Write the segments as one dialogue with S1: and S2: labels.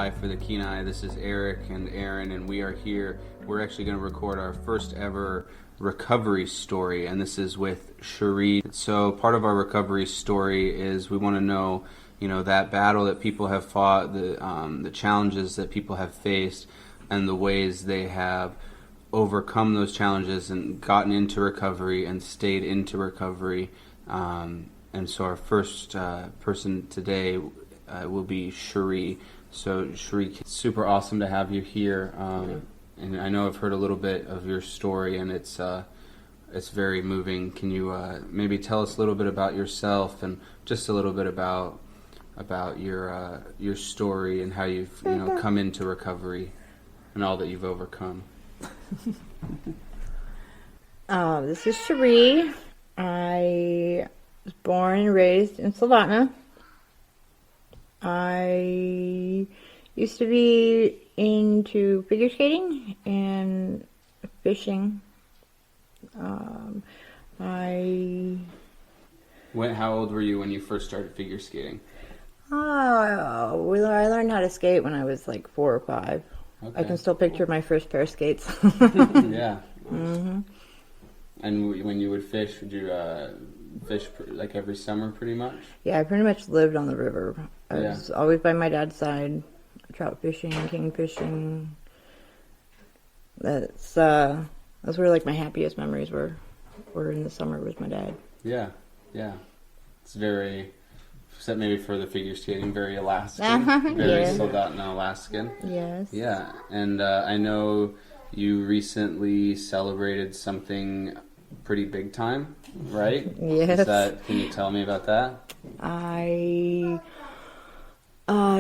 S1: Hi for the Kenai. This is Eric and Aaron, and we are here. We're actually going to record our first ever recovery story, and this is with Sharee. So part of our recovery story is we want to know, that battle that people have fought, the challenges that people have faced, and the ways they have overcome those challenges and gotten into recovery and stayed into recovery. And so our first person today will be Shree. So Shree, super awesome to have you here. And I know I've heard a little bit of your story, and it's very moving. Can you maybe tell us a little bit about yourself and just a little bit about your story and how you've come into recovery and all that you've overcome?
S2: This is Sharee. I was born and raised in Savannah. I used to be into figure skating and fishing.
S1: How old were you when you first started figure skating?
S2: I learned how to skate when I was like 4 or 5.
S1: Okay.
S2: I can still picture my first pair of skates.
S1: Yeah.
S2: Mm-hmm.
S1: And when you would fish, would you fish like every summer pretty much?
S2: Yeah, I pretty much lived on the river. I was always by my dad's side, trout fishing, king fishing. That's where like my happiest memories were in the summer with my dad.
S1: Yeah. It's very, except maybe for the figure skating, very Alaskan. Very sold-out and Alaskan.
S2: Yes.
S1: Yeah, and I know you recently celebrated something pretty big time, right?
S2: Yes.
S1: Can you tell me about that?
S2: I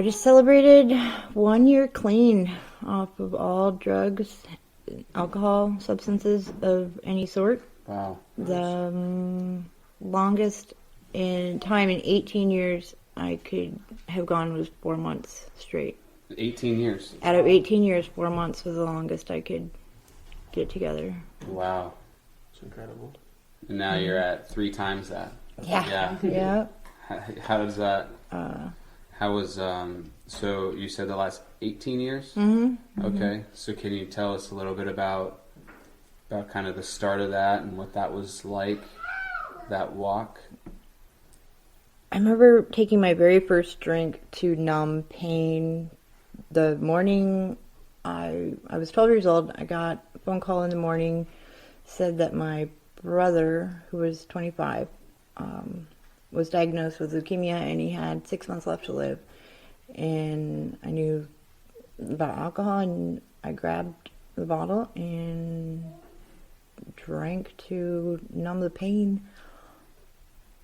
S2: just celebrated 1 year clean off of all drugs, alcohol, substances of any sort.
S1: Wow.
S2: The longest in 18 years I could have gone was 4 months straight.
S1: 18 years?
S2: Out of 18 years, 4 months was the longest I could get together.
S1: Wow.
S3: It's incredible.
S1: And now you're at 3 times that.
S2: Yeah. Yeah.
S1: How does that... How was, so you said the last 18 years?
S2: Mm-hmm.
S1: Okay, so can you tell us a little bit about kind of the start of that and what that was like, that walk?
S2: I remember taking my very first drink to numb pain. The morning I was 12 years old, I got a phone call in the morning, said that my brother, who was 25, was diagnosed with leukemia, and he had 6 months left to live. And I knew about alcohol, and I grabbed the bottle and drank to numb the pain.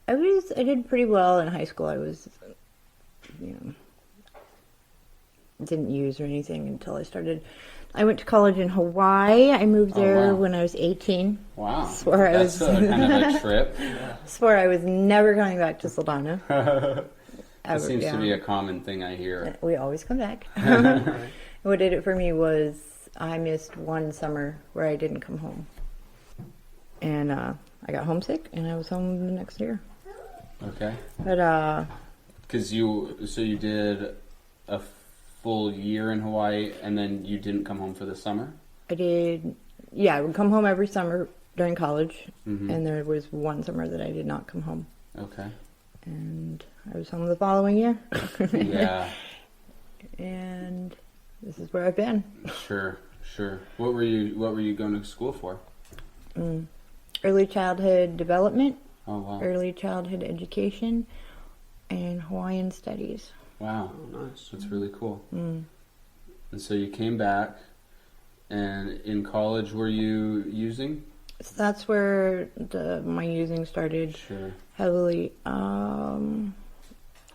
S2: I did pretty well in high school. I was, didn't use or anything until I went to college in Hawaii. I moved there when I was 18.
S1: Wow.
S2: That's
S1: kind of a trip.
S2: Swore I was never coming back to Saldana.
S1: That seems to be a common thing I hear.
S2: We always come back. What did it for me was I missed 1 summer where I didn't come home. And I got homesick, and I was home the next year.
S1: Okay.
S2: But,
S1: because you did a full year in Hawaii, and then you didn't come home for the summer?
S2: I did, I would come home every summer during college,
S1: mm-hmm.
S2: and there was 1 summer that I did not come home.
S1: Okay.
S2: And I was home the following year.
S1: Yeah.
S2: And this is where I've been.
S1: Sure. What were you going to school for?
S2: Early childhood development.
S1: Oh, wow.
S2: Early childhood education, and Hawaiian studies.
S1: Wow.
S3: Oh, nice.
S1: That's really cool.
S2: Mm.
S1: And so you came back, and in college were you using?
S2: So that's where my using started.
S1: Sure.
S2: Heavily.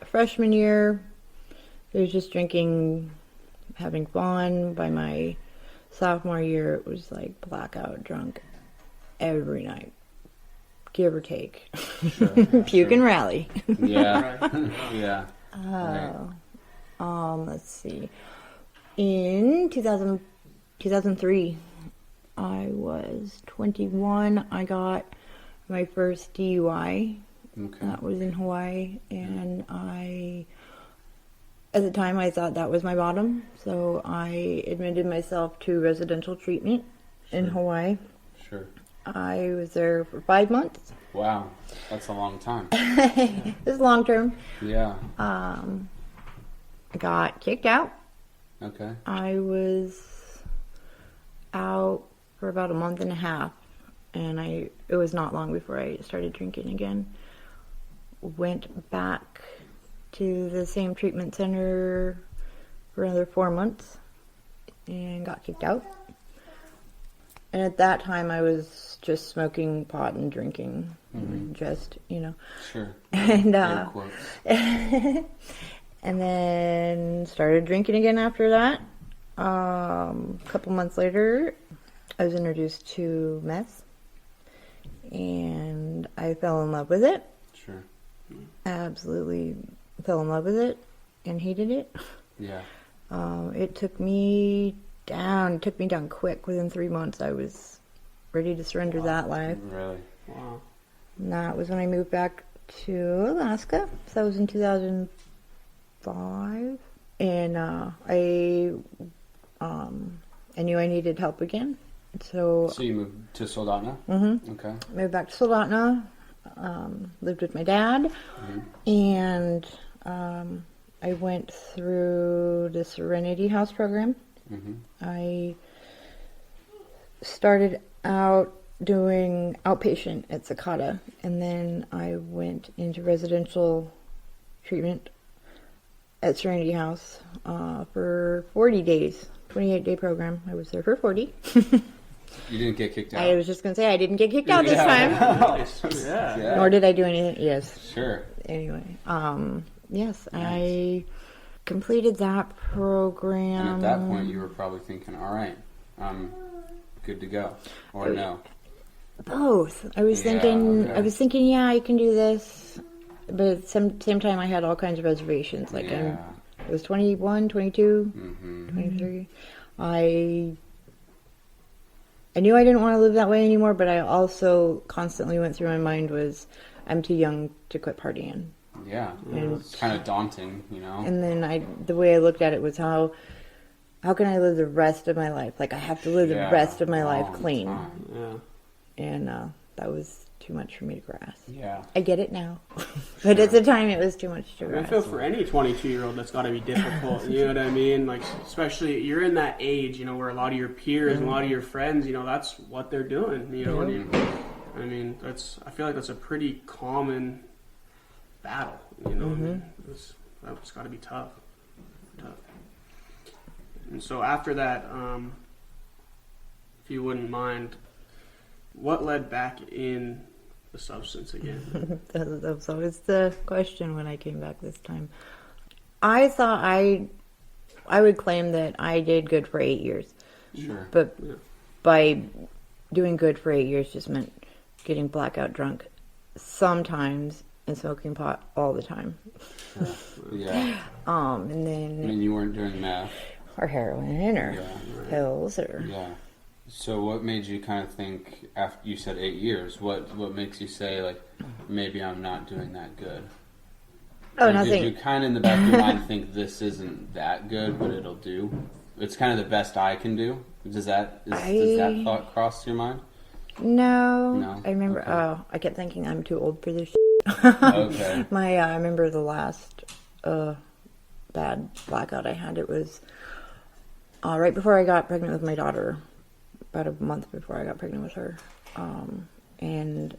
S2: Freshman year, it was just drinking, having fun. By my sophomore year, it was like blackout drunk every night, give or take.
S1: Sure.
S2: Puke and rally.
S1: Yeah. Yeah.
S2: Right. Let's see. In 2003, I was 21. I got my first DUI.
S1: Okay.
S2: That was in Hawaii, and I At the time, I thought that was my bottom, so I admitted myself to residential treatment in Hawaii.
S1: Sure.
S2: I was there for 5 months.
S1: Wow, that's a long time.
S2: This is long term.
S1: Yeah.
S2: I got kicked out.
S1: Okay.
S2: I was out for about a month and a half, and it was not long before I started drinking again. Went back to the same treatment center for another 4 months and got kicked out. And at that time, I was just smoking pot and drinking, just,
S1: Sure.
S2: And
S1: Air quotes.
S2: and then started drinking again after that. A couple months later, I was introduced to meth, and I fell in love with it.
S1: Sure.
S2: Absolutely fell in love with it and hated it.
S1: Yeah.
S2: It took me down quick. Within 3 months, I was ready to surrender that life.
S1: Really?
S3: Wow.
S2: And that was when I moved back to Alaska. So that was in 2005. And I knew I needed help again. So
S1: you moved to Soldotna?
S2: Mm-hmm.
S1: Okay.
S2: Moved back to Soldotna. Lived with my dad. And I went through the Serenity House program. I started out doing outpatient at Cicada, and then I went into residential treatment at Serenity House for 40 days, 28-day program. I was there for 40.
S1: You didn't get kicked out?
S2: I was just going to say I didn't get kicked out this time.
S3: Yeah.
S2: Nor did I do anything. Yes.
S1: Sure.
S2: Anyway, yes, nice. I completed that program.
S1: And at that point, you were probably thinking, all right, I'm good to go. Or no?
S2: Both. I was thinking, yeah, I can do this. But at the same time, I had all kinds of reservations. Like, I was 21, 22, 23. I knew I didn't want to live that way anymore, but I also constantly went through my mind was, I'm too young to quit partying.
S1: Yeah, it's kind of daunting,
S2: And then the way I looked at it was how can I live the rest of my life? Like, I have to live the rest of my life clean.
S3: Yeah.
S2: And that was too much for me to grasp.
S1: Yeah.
S2: I get it now. But at the time, it was too much to
S3: I
S2: grasp.
S3: feel for any 22-year-old that's got to be difficult. You know what I mean? Like, especially you're in that age, where a lot of your peers and a lot of your friends, that's what they're doing. I mean, I feel like that's a pretty common battle. That's got to be tough. And so after that, if you wouldn't mind, what led back in the substance again?
S2: That was always the question when I came back this time. I thought I would claim that I did good for 8 years.
S1: Sure.
S2: But by doing good for 8 years just meant getting blackout drunk sometimes and smoking pot all the time.
S1: Sure. Yeah.
S2: And then...
S1: I mean, you weren't doing meth.
S2: Or heroin, or pills, or...
S1: Yeah. So what made you kind of think, after you said 8 years, what makes you say, like, maybe I'm not doing that good?
S2: Oh, nothing.
S1: Did you kind of in the back of your mind think this isn't that good, but it'll do? It's kind of the best I can do? Does that thought cross your mind?
S2: No. I remember, I kept thinking I'm too old for this shit.
S1: Okay.
S2: I remember the last bad blackout I had. It was right before I got pregnant with my daughter, about a month before I got pregnant with her. And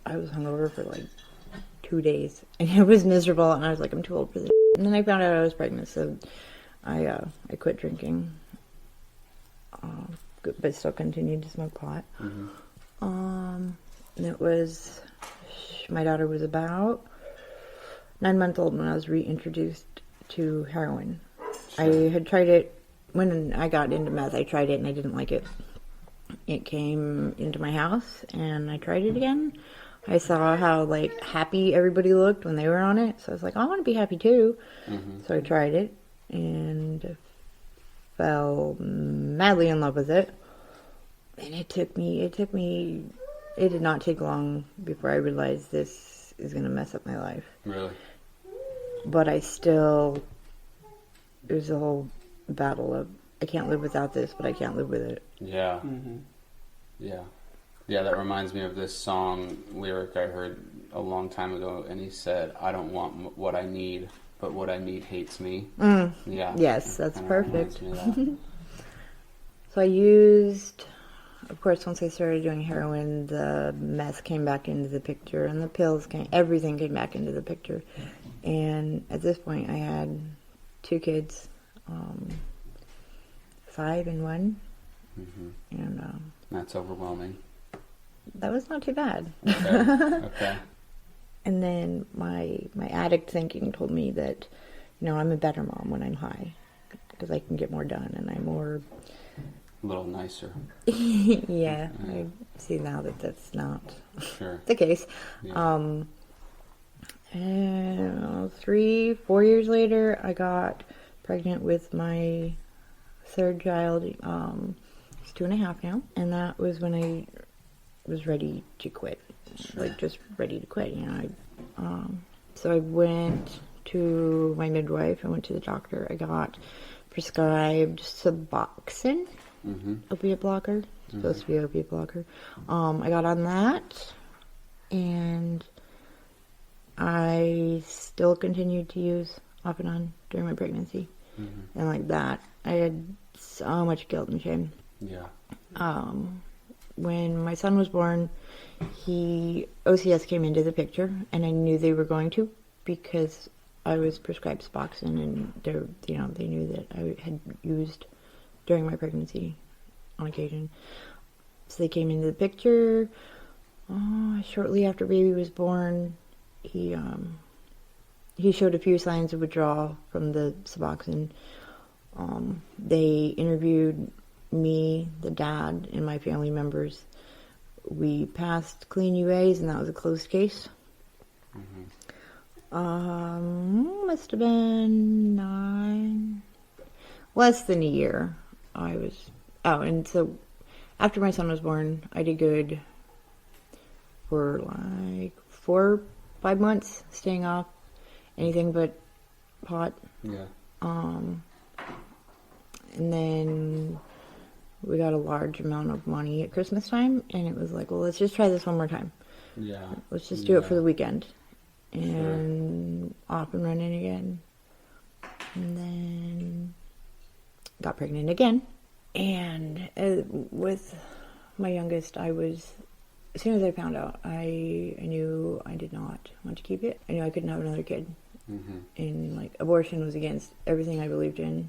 S2: I was hungover for like 2 days, and it was miserable, and I was like, I'm too old for this. And then I found out I was pregnant, so I quit drinking, but still continued to smoke pot. And it was, my daughter was about 9 months old when I was reintroduced to heroin. Sure. I had tried it when I got into meth. I tried it and I didn't like it. It came into my house and I tried it again. I saw how happy everybody looked when they were on it, so I was like, I want to be happy too. So I tried it and fell madly in love with it. And it did not take long before I realized this is going to mess up my life.
S1: Really?
S2: But I still it was a whole battle of, I can't live without this, but I can't live with it.
S1: Yeah.
S3: Mm-hmm.
S1: Yeah. Yeah, that reminds me of this song lyric I heard a long time ago, and he said, I don't want what I need, but what I need hates me. Yeah.
S2: Yes, that's
S1: Kinda
S2: perfect.
S1: reminds me of that.
S2: So I used, of course, once I started doing heroin, the meth came back into the picture, and the pills everything came back into the picture. And at this point, I had 2 kids, 5 and 1, and
S1: That's overwhelming.
S2: that was not too bad.
S1: Okay.
S2: And then my addict thinking told me that, I'm a better mom when I'm high, because I can get more done, and I'm more...
S1: A little nicer.
S2: yeah, I see now that that's not
S1: Sure.
S2: the case.
S1: Yeah.
S2: And 3-4 years later, I got pregnant with my 3rd child. He's 2.5 now, and that was when I was ready to quit, like just ready to quit. So I went to my midwife. I went to the doctor. I got prescribed Suboxone, opiate blocker. Supposed to be opiate blocker. I got on that, and I still continued to use off and on during my pregnancy. And like that, I had so much guilt and shame.
S1: Yeah.
S2: When my son was born, OCS came into the picture, and I knew they were going to, because I was prescribed Suboxone, and they knew that I had used during my pregnancy on occasion. So they came into the picture. Shortly after baby was born, he showed a few signs of withdrawal from the Suboxone. They interviewed me, the dad, and my family members. We passed clean UAs, and that was a closed case. Must have been less than a year. And so after my son was born, I did good for like 4-5 months, staying off anything but pot.
S1: Yeah.
S2: And then we got a large amount of money at Christmas time, and it was like, well, let's just try this one more time.
S1: Yeah.
S2: Let's just do it for the weekend. And off and running again. And then got pregnant again. And with my youngest, as soon as I found out, I knew I did not want to keep it. I knew I couldn't have another kid. And like, abortion was against everything I believed in.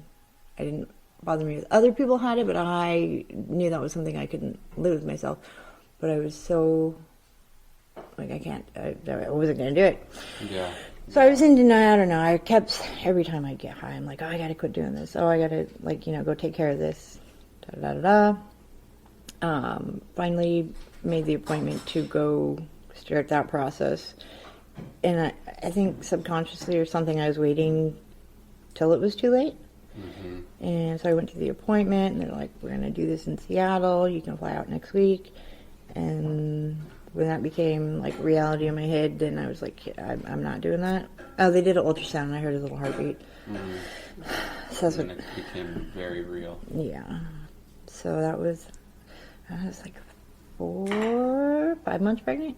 S2: I didn't bother me with other people had it, but I knew that was something I couldn't live with myself. But I was so like, I wasn't going to do it.
S1: Yeah.
S2: So I was in denial. I don't know. I kept, every time I get high, I'm like, oh, I got to quit doing this. Oh, I got to, go take care of this. Finally made the appointment to go start that process. And I think subconsciously or something, I was waiting till it was too late. And so I went to the appointment, and they're like, we're going to do this in Seattle. You can fly out next week. And when that became like reality in my head, then I was like, I'm not doing that. Oh, they did an ultrasound, and I heard a little heartbeat. So that's
S1: And it became very real.
S2: Yeah. So I was like 4-5 months pregnant.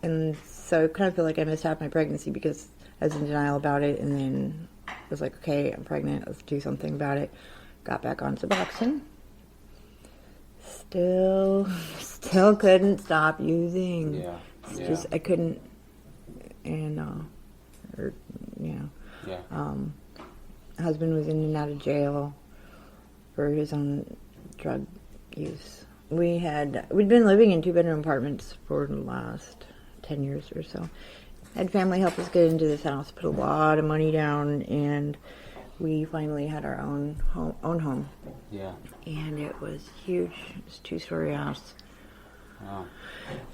S2: And so I kind of feel like I missed half my pregnancy because I was in denial about it, and then I was like, okay, I'm pregnant, let's do something about it. Got back on Suboxone. Still couldn't stop using.
S1: Yeah.
S2: It's just, I couldn't, and, husband was in and out of jail for his own drug use. We'd been living in 2-bedroom apartments for the last 10 years or so. Had family help us get into this house, put a lot of money down, and we finally had our own home.
S1: Yeah.
S2: And it was huge. It was a 2-story house.
S1: Wow.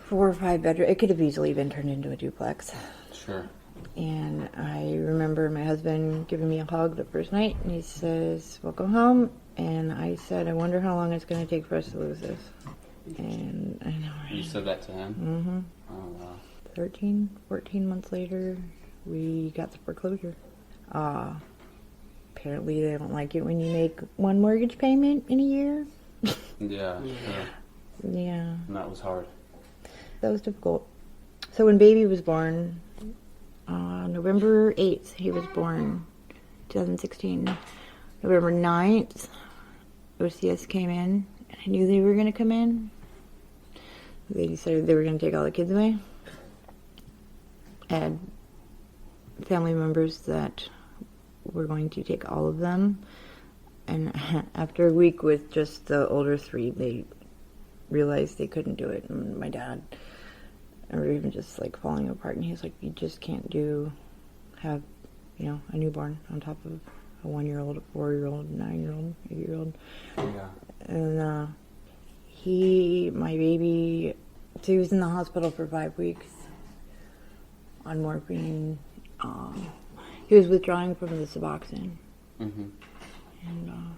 S2: 4 or 5 bedroom. It could have easily been turned into a duplex.
S1: Sure.
S2: And I remember my husband giving me a hug the first night, and he says, welcome home. And I said, I wonder how long it's going to take for us to lose this. And I know, right?
S1: You said that to him?
S2: Mm-hmm.
S1: Oh, wow.
S2: 13, 14 months later, we got the foreclosure. apparently they don't like it when you make one mortgage payment in a year.
S1: Yeah.
S2: Yeah.
S1: And that was hard.
S2: That was difficult. So when baby was born, November 8th, he was born, 2016. November 9th, OCS came in, and I knew they were going to come in. They decided they were going to take all the kids away. I had family members that were going to take all of them. And after a week with just the older three, they realized they couldn't do it. And my dad, we were even just like falling apart. And he was like, you just can't have, a newborn on top of a 1-year-old, a 4-year-old, 9-year-old, 8-year-old.
S1: Yeah.
S2: And my baby, so he was in the hospital for 5 weeks on morphine. He was withdrawing from the Suboxone.
S1: Mm-hmm.
S2: And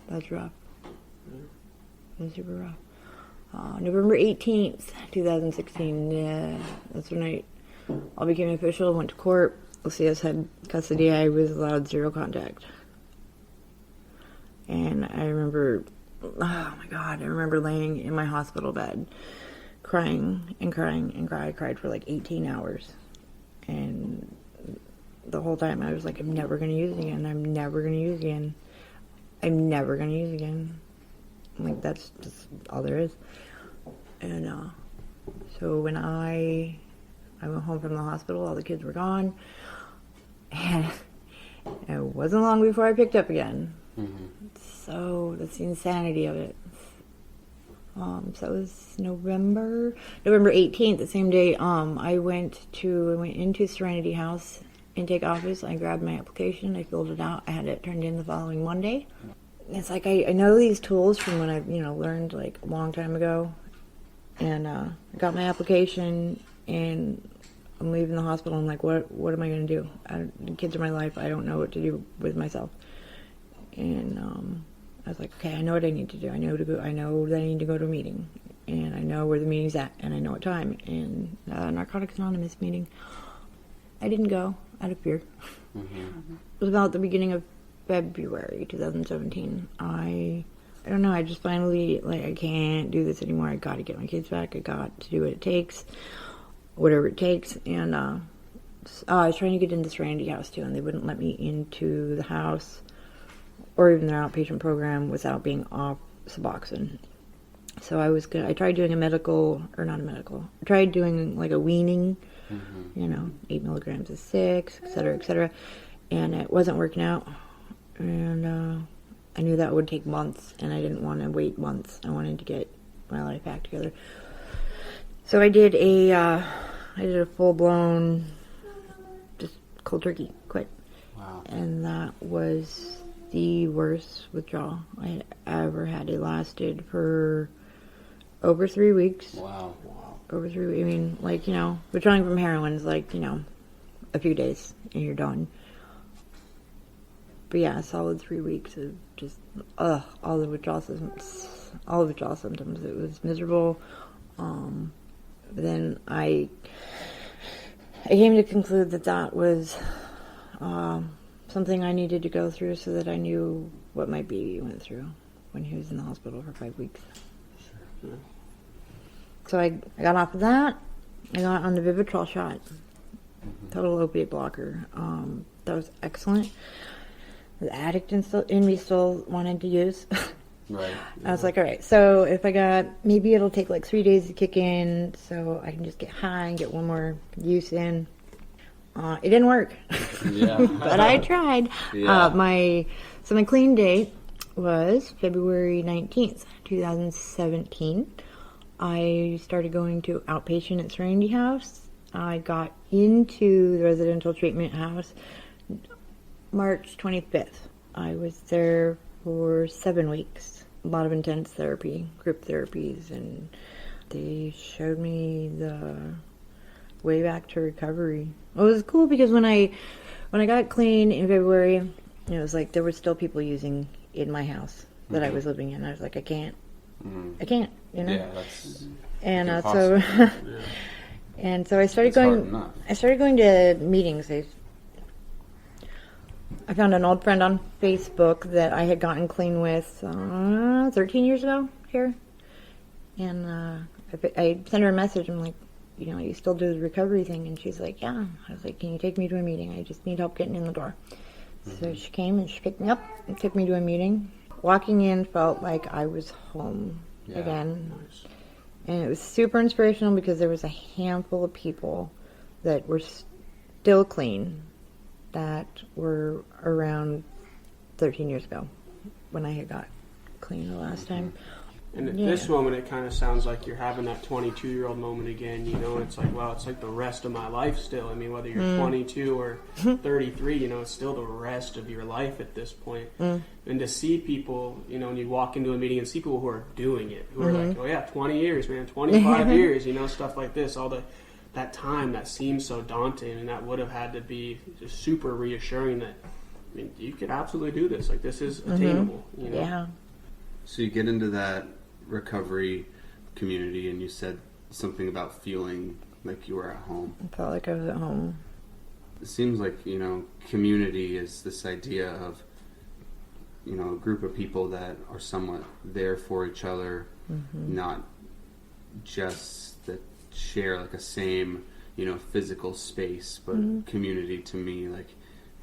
S2: that's rough. It was super rough. November 18th, 2016, yeah, that's when I all became official, went to court. LCS had custody. I was allowed 0 contact. And I remember, oh my God, I remember laying in my hospital bed, crying and crying and crying. I cried for like 18 hours. And the whole time I was like, I'm never going to use it again. I'm never going to use it again. I'm never going to use it again. I'm like, that's just all there is. And so when I went home from the hospital, all the kids were gone. And it wasn't long before I picked up again.
S1: Mm-hmm.
S2: So that's the insanity of it. So it was November 18th, the same day. I went into Serenity House intake office. I grabbed my application. I filled it out. I had it turned in the following Monday. It's like I know these tools from when I learned like a long time ago, and I got my application, and I'm leaving the hospital. I'm like, what am I going to do? The kids are my life. I don't know what to do with myself. And I was like, okay, I know what I need to do. I know that I need to go to a meeting, and I know where the meeting's at, and I know what time. And Narcotics Anonymous meeting. I didn't go out of fear.
S1: Mm-hmm.
S2: It was about the beginning of February 2017. I don't know. I just finally I can't do this anymore. I got to get my kids back. I got to do what it takes, whatever it takes. And I was trying to get into Serenity House too, and they wouldn't let me into the house or even their outpatient program without being off Suboxone. So I tried doing I tried doing like a weaning, 8 milligrams of 6, et cetera, and it wasn't working out. And I knew that would take months, and I didn't want to wait months. I wanted to get my life back together. So I did a full-blown, just cold turkey quit.
S1: Wow.
S2: And that was the worst withdrawal I had ever had. It lasted for over 3 weeks.
S1: Wow.
S2: Over 3 weeks. I mean, withdrawing from heroin is like, a few days and you're done. But yeah, a solid 3 weeks of just, all the withdrawal symptoms. It was miserable. Then I came to conclude that was something I needed to go through so that I knew what my baby went through when he was in the hospital for 5 weeks.
S1: Sure. Yeah.
S2: So I got off of that. I got on the Vivitrol shot, total opiate blocker. That was excellent. The addict in me still wanted to use.
S1: Right.
S2: I was like, all right, so if maybe it'll take like 3 days to kick in, so I can just get high and get one more use in. It didn't work.
S1: Yeah.
S2: But I tried.
S1: Yeah.
S2: My clean date was February 19th, 2017. I started going to outpatient at Serenity House. I got into the residential treatment house March 25th. I was there for 7 weeks. A lot of intense therapy, group therapies, and they showed me the way back to recovery. It was cool because when I got clean in February, it was like there were still people using in my house that I was living in. I was like, I can't.
S1: Yeah, that's
S2: and
S1: impossible.
S2: and so I started
S1: It's hard enough.
S2: I started going to meetings. I found an old friend on Facebook that I had gotten clean with 13 years ago here. And I sent her a message. I'm like, you still do the recovery thing? And she's like, yeah. I was like, can you take me to a meeting? I just need help getting in the door. So she came and she picked me up and took me to a meeting. Walking in felt like I was home again.
S3: Nice.
S2: And it was super inspirational because there was a handful of people that were still clean that were around 13 years ago when I had got clean the last time.
S3: And at this moment, it kind of sounds like you're having that 22-year-old moment again. It's like, wow, it's like the rest of my life still. I mean, whether you're 22 or 33, it's still the rest of your life at this point. And to see people, when you walk into a meeting and see people who are doing it, who are like, oh yeah, 20 years, man, 25 years, stuff like this, that time that seems so daunting, and that would have had to be just super reassuring that, you could absolutely do this. Like, this is attainable,
S2: Yeah.
S1: So you get into that recovery community, and you said something about feeling like you were at home.
S2: I felt like I was at home.
S1: It seems like, community is this idea of, a group of people that are somewhat there for each other, not just that share like a same, physical space, but community to me, like,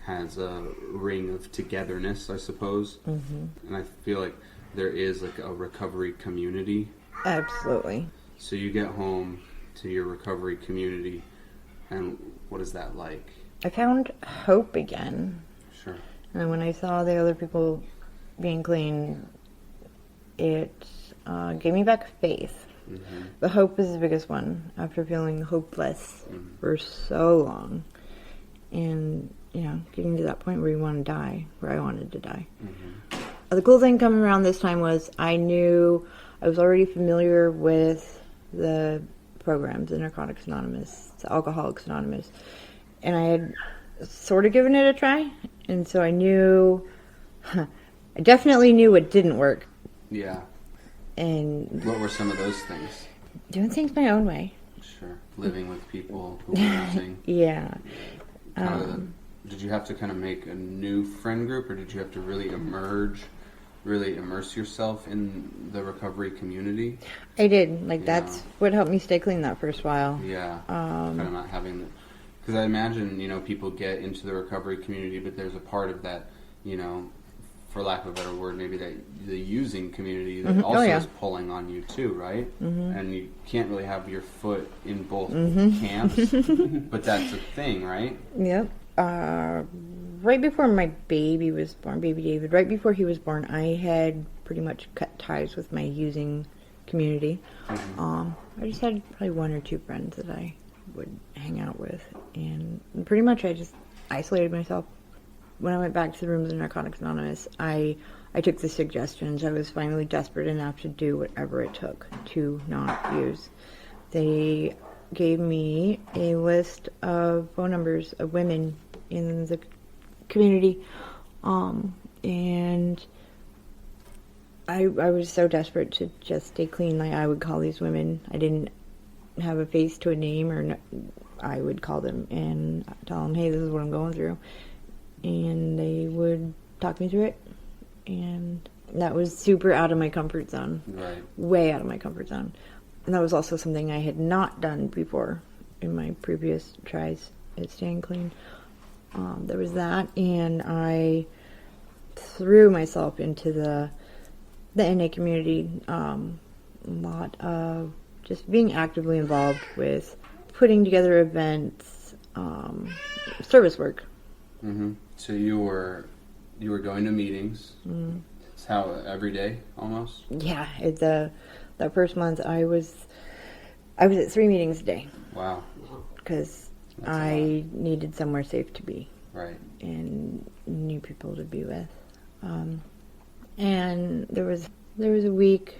S1: has a ring of togetherness, I suppose. And I feel like there is like a recovery community.
S2: Absolutely.
S1: So you get home to your recovery community, and what is that like?
S2: I found hope again.
S1: Sure.
S2: And when I saw the other people being clean, it gave me back faith. The hope is the biggest one after feeling hopeless for so long. And, getting to that point where you want to die, where I wanted to die. The cool thing coming around this time was I knew I was already familiar with the programs, the Narcotics Anonymous, the Alcoholics Anonymous, and I had sort of given it a try, and so I knew, I definitely knew what didn't work.
S1: Yeah.
S2: And
S1: what were some of those things?
S2: Doing things my own way.
S1: Sure. Living with people who were using.
S2: Yeah.
S1: Did you have to kind of make a new friend group, or did you have to really immerse yourself in the recovery community?
S2: I did. That's what helped me stay clean that first while.
S1: Yeah. Kind of not having because I imagine, people get into the recovery community, but there's a part of that, for lack of a better word, maybe that the using community that also is pulling on you too, right? And you can't really have your foot in both camps, but that's a thing, right?
S2: Yep. Right before my baby was born, baby David, right before he was born, I had pretty much cut ties with my using community. I just had probably one or two friends that I would hang out with, and pretty much I just isolated myself. When I went back to the rooms of Narcotics Anonymous, I took the suggestions. I was finally desperate enough to do whatever it took to not use. They gave me a list of phone numbers of women in the community, and I was so desperate to just stay clean. Like, I would call these women. I didn't have a face to a name, or I would call them and tell them, hey, this is what I'm going through, and they would talk me through it. And that was super out of my comfort zone.
S1: Right. Way
S2: out of my comfort zone. And that was also something I had not done before in my previous tries at staying clean. There was that, and I threw myself into the NA community. A lot of just being actively involved with putting together events, service work.
S1: So you were going to meetings. It's how every day almost.
S2: Yeah, that first month I was at 3 meetings a day.
S1: Wow.
S2: Because I needed somewhere safe to be.
S1: Right.
S2: And new people to be with. And there was a week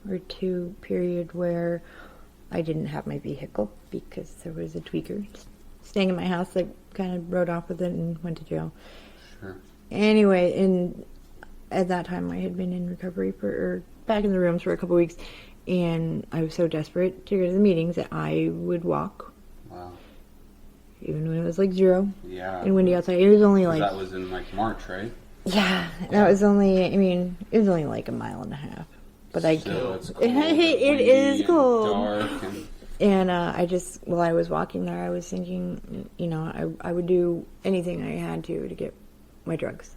S2: or two period where I didn't have my vehicle because there was a tweaker staying in my house that kind of rode off with it and went to jail.
S1: Sure.
S2: Anyway, at that time I had been in recovery or back in the rooms for a couple weeks, and I was so desperate to go to the meetings that I would walk.
S1: Wow.
S2: even when it was like 0
S1: Yeah.
S2: and windy outside. It was only
S1: 'Cause
S2: like
S1: that was in like March, right?
S2: yeah, that was only. I mean, it was only like a mile and a half, but I
S1: So it's cold,
S2: it
S1: windy
S2: is
S1: and
S2: cold.
S1: dark
S2: And I just, while I was walking there, I was thinking, you know, I would do anything I had to get my drugs,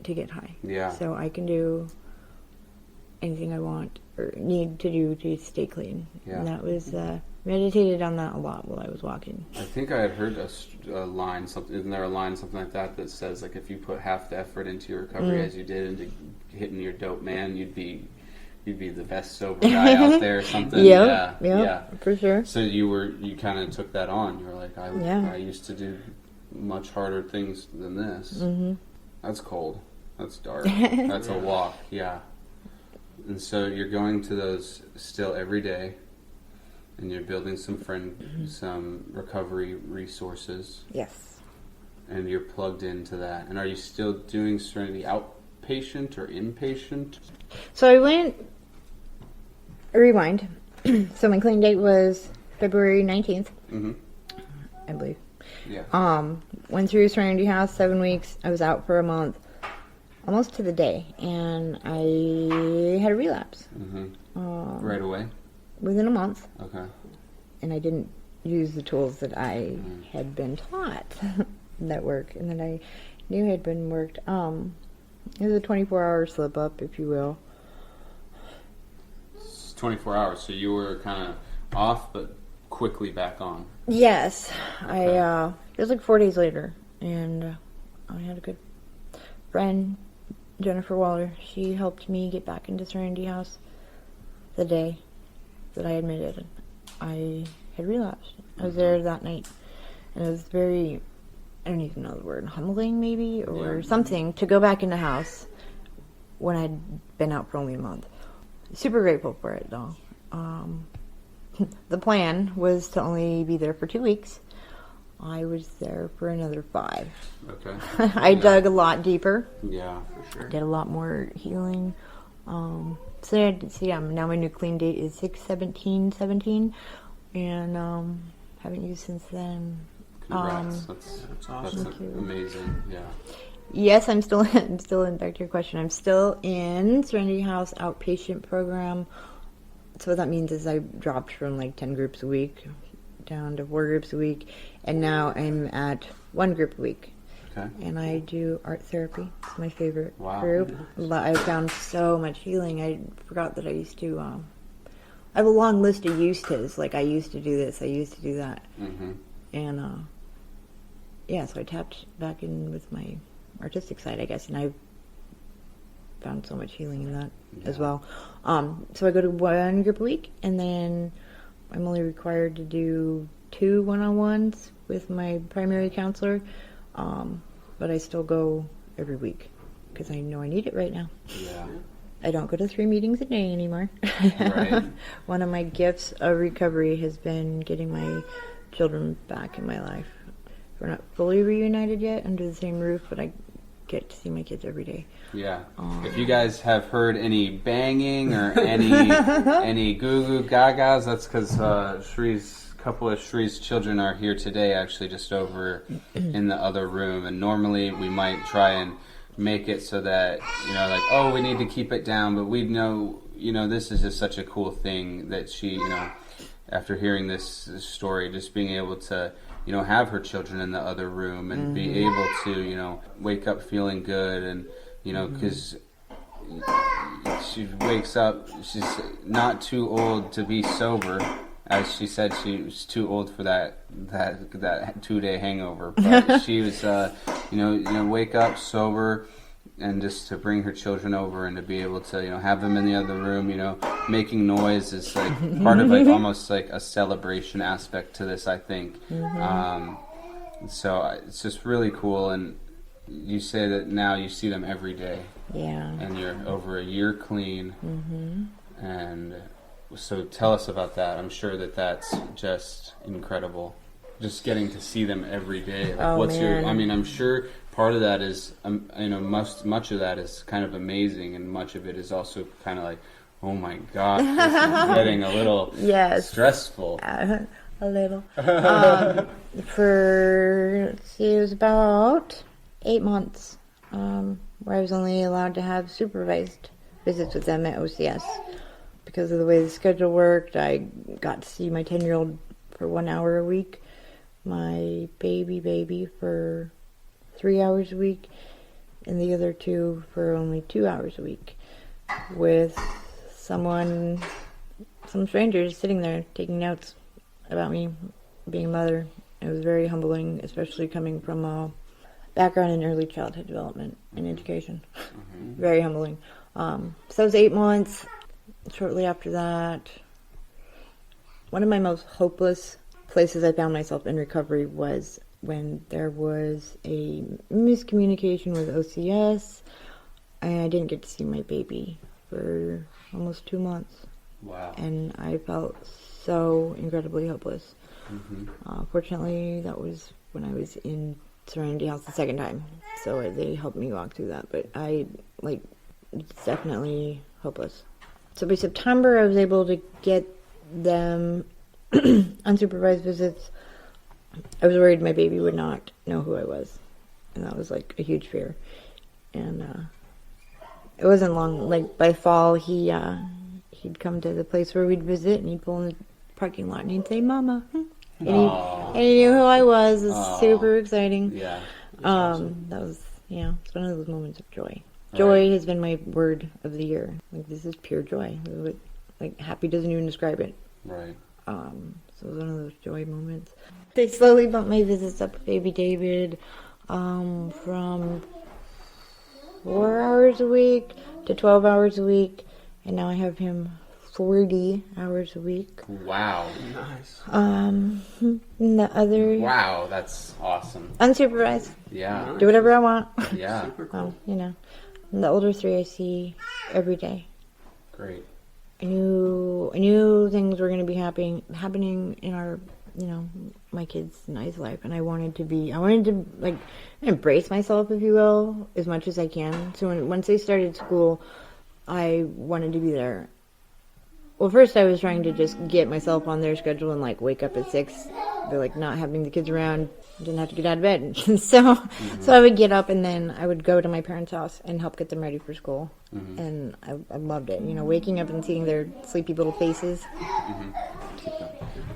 S2: to get high.
S1: Yeah.
S2: So I can do anything I want or need to do to stay clean.
S1: Yeah.
S2: And that was, meditated on that a lot while I was walking.
S1: I think I had heard a line, something, isn't there a line, something like that says, like, if you put half the effort into your recovery as you did into hitting your dope man, you'd be the best sober guy out there or something.
S2: Yeah, for sure.
S1: So you kind of took that on. You were like, I used to do much harder things than this. Mm-hmm. That's cold. That's dark. That's a walk. Yeah. And so you're going to those still every day, and you're building some recovery resources.
S2: Yes.
S1: And you're plugged into that. And are you still doing Serenity outpatient or inpatient?
S2: So I went, rewind. So my clean date was February 19th, I believe.
S1: Yeah.
S2: Went through Serenity House, 7 weeks. I was out for a month, almost to the day, and I had a relapse.
S1: Right away?
S2: Within a month.
S1: Okay.
S2: And I didn't use the tools that I had been taught that work, and that I knew had been worked. It was a 24-hour slip up, if you will.
S1: It's 24 hours, so you were kind of off, but quickly back on.
S2: Yes.
S1: Okay.
S2: It was like 4 days later, and I had a good friend, Jennifer Waller. She helped me get back into Serenity House the day that I admitted I had relapsed. I was there that night, and it was very, I don't even know the word, humbling maybe, or something, to go back in the house when I'd been out for only a month. Super grateful for it, though. The plan was to only be there for 2 weeks. I was there for another 5.
S1: Okay.
S2: I dug a lot deeper.
S1: Yeah, for sure.
S2: Did a lot more healing. So now my new clean date is 6/17/17, and haven't used since then.
S1: Congrats. That's
S3: awesome.
S1: That's amazing. Yeah.
S2: Yes, I'm still in. Back to your question, I'm still in Serenity House outpatient program. So what that means is I dropped from like 10 groups a week down to 4 groups a week, and now I'm at 1 group a week.
S1: Okay.
S2: And I do art therapy. It's my favorite
S1: Wow.
S2: group. I found so much healing. I forgot that I used to. I have a long list of used tos. Like I used to do this. I used to do that.
S1: Mm-hmm.
S2: And so I tapped back in with my artistic side, I guess, and I found so much healing in that as well. So I go to 1 group a week, and then I'm only required to do 2 one-on-ones with my primary counselor. But I still go every week because I know I need it right now.
S1: Yeah.
S2: I don't go to 3 meetings a day anymore.
S1: Right.
S2: One of my gifts of recovery has been getting my children back in my life. We're not fully reunited yet under the same roof, but I get to see my kids every day.
S1: Yeah. If you guys have heard any banging or any goo goo gagas, that's because couple of Shree's children are here today, actually, just over in the other room. And normally we might try and make it so that, like, oh, we need to keep it down, but we know, this is just such a cool thing that she, after hearing this story, just being able to, have her children in the other room and be able to, wake up feeling good, and, because she wakes up, she's not too old to be sober. As she said, she was too old for that 2-day hangover. But she was, wake up sober, and just to bring her children over and to be able to, have them in the other room, making noise is like part of like almost like a celebration aspect to this, I think. So it's just really cool. And you say that now you see them every day.
S2: Yeah.
S1: And you're over a year clean. And so tell us about that. I'm sure that that's just incredible. Just getting to see them every day. Like,
S2: man.
S1: I'm sure part of that is, much of that is kind of amazing, and much of it is also kind of like, oh my gosh, this is getting a little stressful.
S2: A little. Let's see, it was about 8 months, where I was only allowed to have supervised visits with them at OCS. Because of the way the schedule worked, I got to see my 10-year-old for 1 hour a week, my baby for 3 hours a week, and the other two for only 2 hours a week, with some strangers sitting there taking notes about me being a mother. It was very humbling, especially coming from a background in early childhood development and education. Mm-hmm. Very humbling. So it was 8 months. Shortly after that, one of my most hopeless places I found myself in recovery was when there was a miscommunication with OCS, and I didn't get to see my baby for almost 2 months.
S1: Wow. And
S2: I felt so incredibly hopeless.
S1: Mm-hmm.
S2: Fortunately, that was when I was in Serenity House the second time, so they helped me walk through that, but it's definitely hopeless. So by September, I was able to get them unsupervised visits. I was worried my baby would not know who I was, and that was like a huge fear. And it wasn't long. Like by fall, he'd come to the place where we'd visit, and he'd pull in the parking lot, and he'd say, "Mama," and he knew who I was. It was super exciting.
S1: Yeah,
S2: awesome. That was it's one of those moments of joy. Joy has been my word of the year. Like, this is pure joy. Like, happy doesn't even describe it.
S1: Right.
S2: So it was one of those joy moments. They slowly bumped my visits up with baby David, from 4 hours a week to 12 hours a week, and now I have him 40 hours a week.
S1: Wow.
S3: Nice.
S2: And the other...
S1: Wow, that's awesome.
S2: Unsupervised.
S1: Yeah.
S2: Nice. Do whatever I want.
S1: Yeah.
S3: Super cool.
S2: And the older three I see every day.
S1: Great.
S2: I knew things were going to be happening in our, my kids' and I's life, and I wanted to like embrace myself, if you will, as much as I can. So once they started school, I wanted to be there. Well, first I was trying to just get myself on their schedule and like wake up at 6. They're like not having the kids around, didn't have to get out of bed. So I would get up and then I would go to my parents' house and help get them ready for school. Mm-hmm. And I loved it. Waking up and seeing their sleepy little faces. Mm-hmm.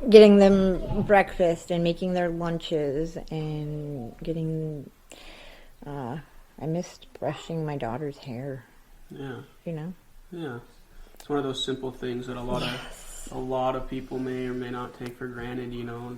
S2: Getting them breakfast and making their lunches and getting... I missed brushing my daughter's hair.
S3: Yeah.
S2: Yeah.
S3: It's one of those simple things that a lot of people may or may not take for granted,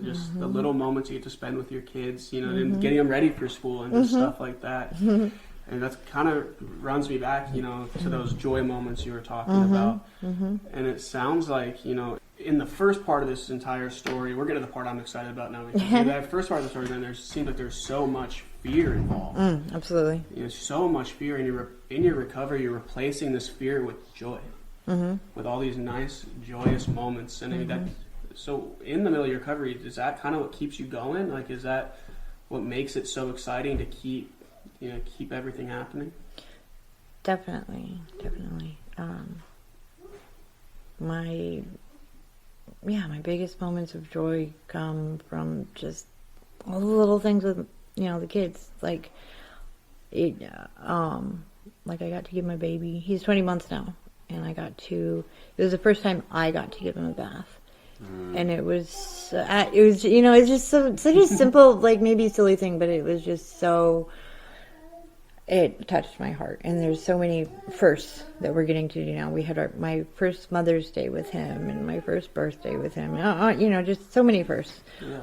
S3: just the little moments you get to spend with your kids, and getting them ready for school and just stuff like that. And that kind of runs me back, to those joy moments you were talking about. And it sounds like, in the first part of this entire story, we're getting to the part I'm excited about now. Because in that first part of the story, then seems like there's so much fear involved.
S2: Absolutely.
S3: So much fear, and in your recovery, you're replacing this fear with joy. With all these nice, joyous moments, and so in the middle of your recovery, is that kind of what keeps you going? Like, is that what makes it so exciting to keep everything happening?
S2: Definitely. My biggest moments of joy come from just all the little things with the kids. Like I got to give my baby. He's 20 months now. And it was the first time I got to give him a bath. And it was it's just such a simple, like maybe silly thing, but it was just it touched my heart. And there's so many firsts that we're getting to do now. We had my first Mother's Day with him and my first birthday with him. Just so many firsts.
S3: Yeah.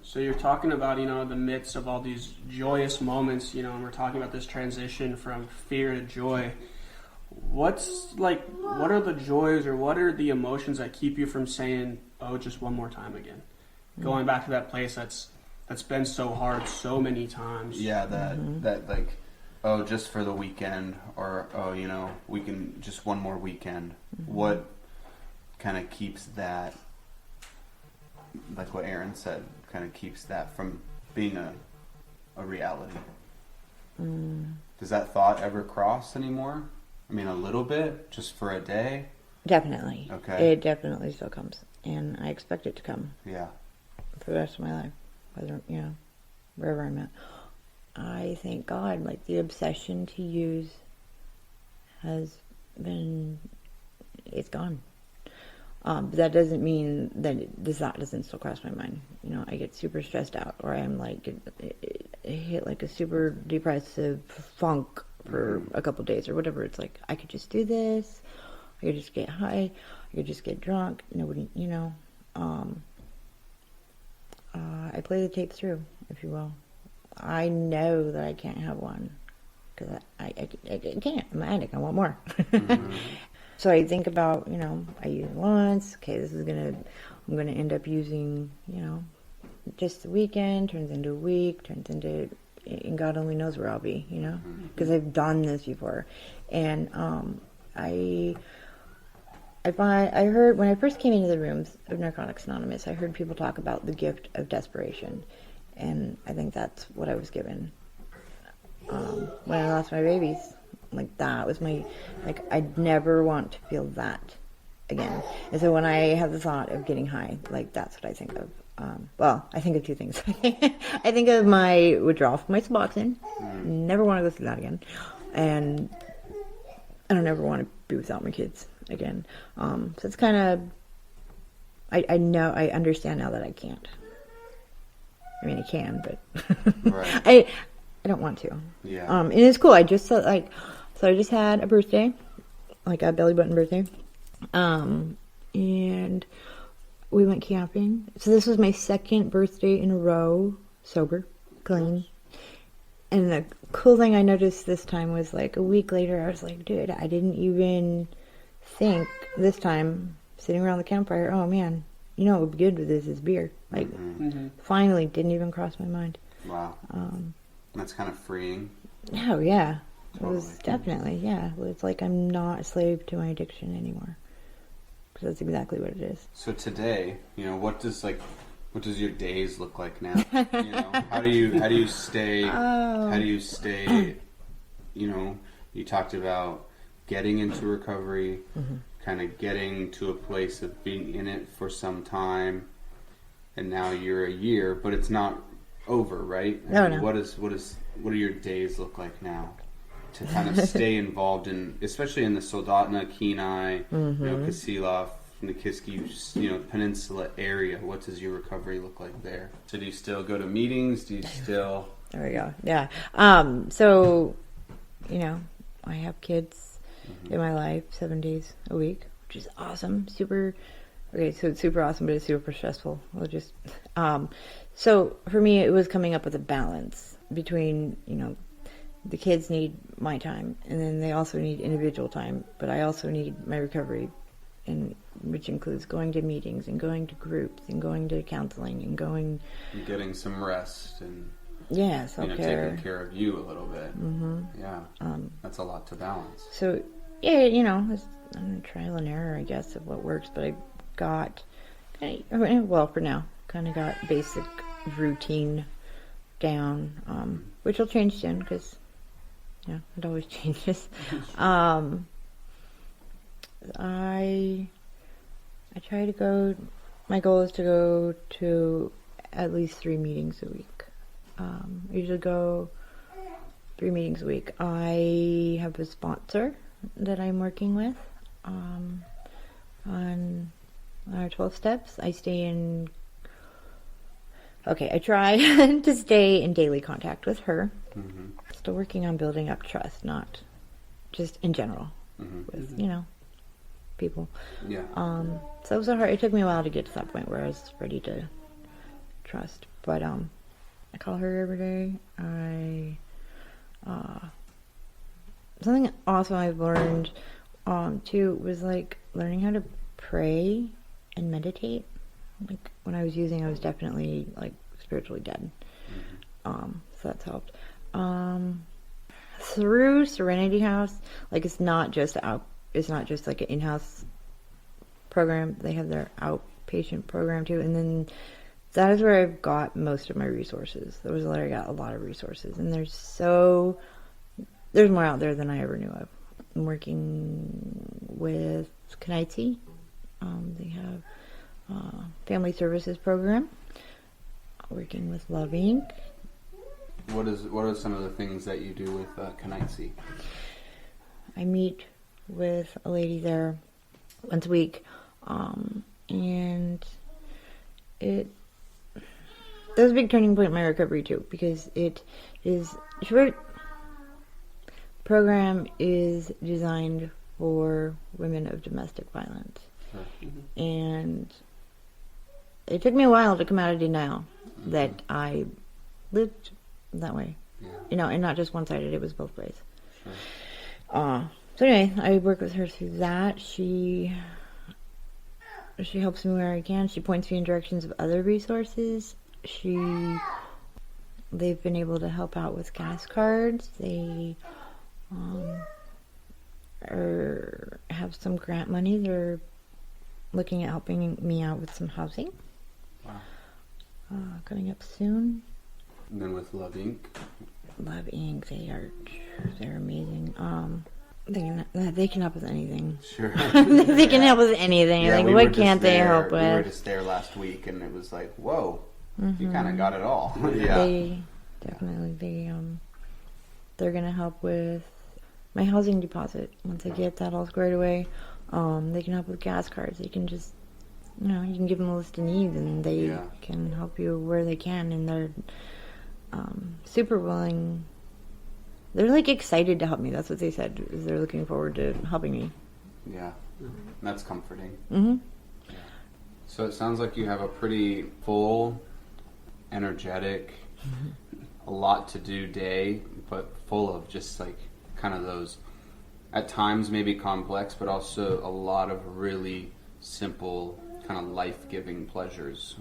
S3: So you're talking about, the midst of all these joyous moments, and we're talking about this transition from fear to joy. What are the joys or what are the emotions that keep you from saying, "Oh, just one more time again"? Going back to that place that's been so hard so many times.
S1: Yeah, that like, oh, just for the weekend, or oh, we can just one more weekend. What kind of keeps that, like what Aaron said, kind of keeps that from being a reality? Does that thought ever cross anymore? I mean, a little bit, just for a day?
S2: Definitely.
S1: Okay.
S2: It definitely still comes. and I expect it to come.
S1: Yeah.
S2: For the rest of my life, whether, wherever I'm at. I thank God, like, the obsession to use has been, it's gone. But that doesn't mean that the thought doesn't still cross my mind. I get super stressed out, or I'm like, it hit like a super depressive funk for a couple days or whatever. It's like, I could just do this. I could just get high. I could just get drunk. Nobody, I play the tape through, if you will. I know that I can't have one because I can't. I'm an addict. I want more. So I think about, I use it once. Okay, I'm gonna end up using, just the weekend, turns into a week, turns into, and God only knows where I'll be, because I've done this before. And I heard, when I first came into the rooms of Narcotics Anonymous, I heard people talk about the gift of desperation. And I think that's what I was given when I lost my babies. Like, that was I'd never want to feel that again. And so when I have the thought of getting high, like, that's what I think of. I think of two things. I think of my withdrawal from my Suboxone. Never want to go through that again. And I don't ever want to be without my kids again. So it's kind of, I know, I understand now that I can't. I mean, I can, but
S1: right.
S2: I don't want to.
S1: Yeah.
S2: And it's cool. I just so I just had a birthday, like a belly button birthday, and we went camping. So this was my second birthday in a row, sober, clean. And the cool thing I noticed this time was, like, a week later, I was like, dude, I didn't even think this time, sitting around the campfire, oh man, what would be good with this is beer. Like, finally, didn't even cross my mind.
S1: Wow. That's kind of freeing.
S2: Oh, yeah.
S1: Totally.
S2: It was definitely, yeah. It's like I'm not a slave to my addiction anymore. Because that's exactly what it is.
S1: So today, what does your days look like now? How do you stay, you talked about getting into recovery, kind of getting to a place of being in it for some time, and now you're a year, but it's not over, right?
S2: No.
S1: What do your days look like now to kind of stay involved in, especially in the Soldotna, Kenai, Kisilov, the Nikiski, Peninsula area? What does your recovery look like there? So do you still go to meetings? Do you still?
S2: There we go. Yeah. So, I have kids in my life 7 days a week, which is awesome. So it's super awesome, but it's super stressful. So for me, it was coming up with a balance between, the kids need my time, and then they also need individual time, but I also need my recovery, which includes going to meetings and going to groups and going to counseling and
S1: getting some rest and
S2: self-care.
S1: Taking care of you a little bit. Yeah, that's a lot to balance.
S2: So it's trial and error, I guess, of what works, but I got, for now, kind of got basic routine down, which will change soon because, it always changes. I try to go, my goal is to go to at least 3 meetings a week. I usually go 3 meetings a week. I have a sponsor that I'm working with on our 12 steps. I try to stay in daily contact with her. Still working on building up trust, not just in general with, people.
S1: Yeah.
S2: So it was it took me a while to get to that point where I was ready to trust. But I call her every day. Something awesome I've learned too was like learning how to pray and meditate. Like when I was using, I was definitely like spiritually dead. So that's helped. Through Serenity House, like it's not just like an in-house program. They have their outpatient program too, and then that is where I've got most of my resources. That was where I got a lot of resources, and there's more out there than I ever knew of. I'm working with Kenai. They have family services program, working with Love Inc.
S1: What are some of the things that you do with Kenai?
S2: I meet with a lady there once a week, and that was a big turning point in my recovery too, because short program is designed for women of domestic violence.
S1: Sure.
S3: Mm-hmm.
S2: And it took me a while to come out of denial that I lived that way.
S1: Yeah.
S2: And not just one-sided, it was both ways.
S1: Sure.
S2: So anyway, I work with her through that. She helps me where I can. She points me in directions of other resources. They've been able to help out with gas cards. They have some grant money. They're looking at helping me out with some housing.
S1: Wow.
S2: Coming up soon.
S1: And then with Love Inc.
S2: Love Inc. They're amazing. They can help with anything.
S1: Sure.
S2: They can help with anything.
S1: Yeah,
S2: like,
S1: we
S2: what
S1: were
S2: can't
S1: just
S2: they
S1: there-
S2: help with?
S1: We were just there last week, and it was like, whoa, you kind of got it all. Yeah.
S2: They definitely they're gonna help with my housing deposit once I get that all squared away. They can help with gas cards. They can just you can give them a list of needs, and they can help you where they can, and they're super willing. They're like excited to help me. That's what they said. Is they're looking forward to helping me.
S1: Yeah, that's comforting.
S2: Mm-hmm.
S1: Yeah. So it sounds like you have a pretty full, energetic, a lot to do day, but full of just like kind of those, at times maybe complex, but also a lot of really simple kind of life-giving pleasures.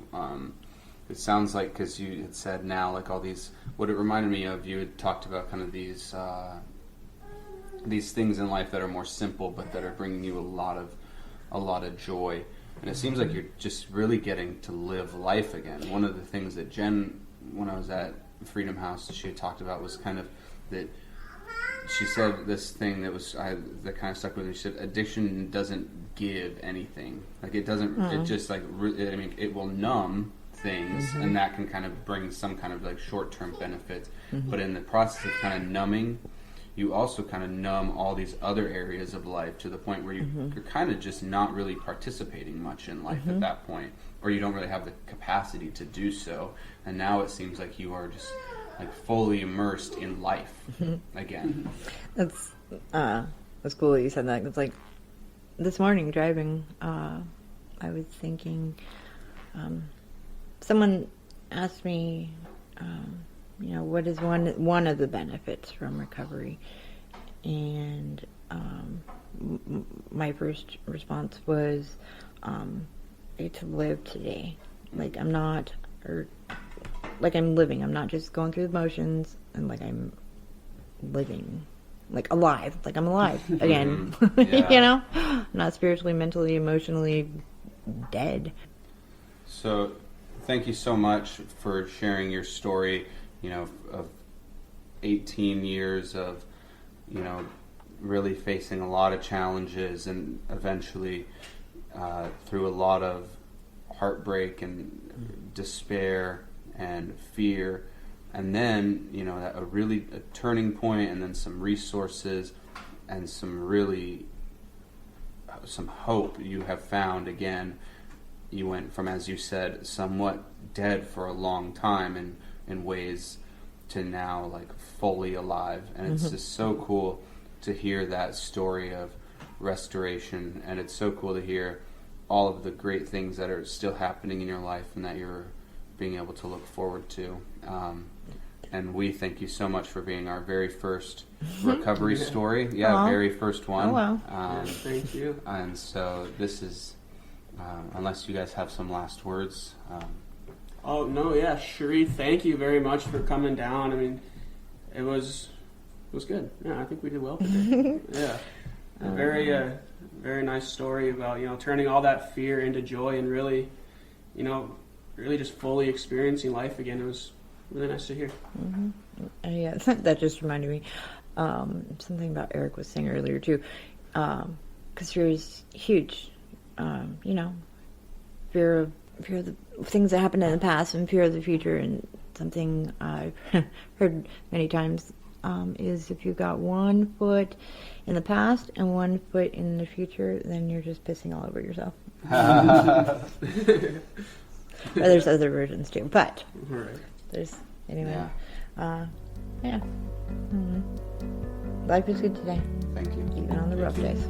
S1: It sounds like, because you had said now, like all these, what it reminded me of, you had talked about kind of these things in life that are more simple, but that are bringing you a lot of joy. And it seems like you're just really getting to live life again. One of the things that Jen, when I was at Freedom House, she had talked about was kind of that. She said this thing that kind of stuck with me. She said, "Addiction doesn't give anything. Like it doesn't. It just like it will numb things, and that can kind of bring some kind of like short-term benefits. But in the process of kind of numbing, you also kind of numb all these other areas of life to the point where you're kind of just not really participating much in life at that point, or you don't really have the capacity to do so. And now it seems like you are just like fully immersed in life again."
S2: That's cool that you said that. It's like this morning driving, I was thinking, someone asked me, what is one of the benefits from recovery, and my first response was to live today, like I'm living. I'm not just going through the motions, and like I'm living, like alive, like I'm alive again.
S1: Yeah.
S2: Not spiritually, mentally, emotionally dead.
S1: So thank you so much for sharing your story, of 18 years of, really facing a lot of challenges, and eventually through a lot of heartbreak and despair and fear, and then a turning point, and then some resources and some hope you have found again. You went from, as you said, somewhat dead for a long time in ways to now like fully alive, and it's just so cool to hear that story of restoration, and it's so cool to hear all of the great things that are still happening in your life and that you're being able to look forward to. And we thank you so much for being our very first recovery story. Yeah,
S2: Aww.
S1: Very first one.
S2: Oh, wow.
S3: Thank you.
S1: And so this is, unless you guys have some last words.
S3: Oh, no, yeah. Shree, thank you very much for coming down. I mean, it was good. Yeah, I think we did well today. Yeah. A very nice story about, turning all that fear into joy, and really, really just fully experiencing life again. It was really nice to hear.
S2: Yeah, that just reminded me something about Eric was saying earlier too, because fear is huge. fear of the things that happened in the past and fear of the future. And something I've heard many times is if you got 1 foot in the past and 1 foot in the future, then you're just pissing all over yourself. Well, there's other versions too, but there's anyway. Yeah. Mm-hmm. Life is good today,
S1: Thank you.
S2: even on the rough days.